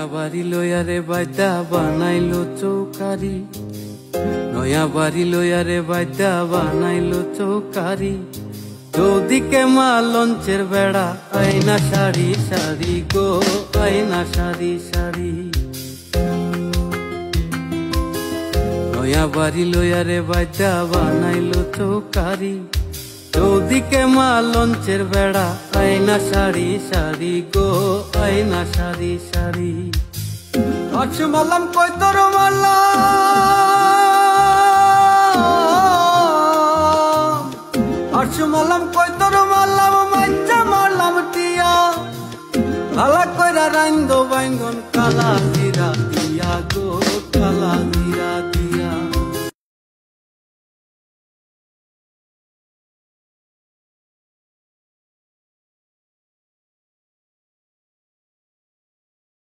নয়া বাড়ি লয়ারে বাইদা বানাইলো চৌকারি, নয়া বাড়ি লয়ারে বাইদা বানাইলো চৌকারি। চৌদিকে মা লঞ্চের বেড়া, আয়না সারি সারি গো, আয়না সারি সারি। নয়া বাড়ি লয়ারে বাইদা বানাইলো চৌকারি, চৌদিকে মা লঞ্চের বেড়া, আয়না সারি সারি গো, আয়না সারি সারি। আচ্ছা মারলাম কই তোর মারলাম, আচ্ছা মারলাম কই তোর মারলাম, মাইচা মারলাম টিয়া। ভালা কইরা রাইন্দো বাইঙ্গন কালা জিরা দিয়া গো,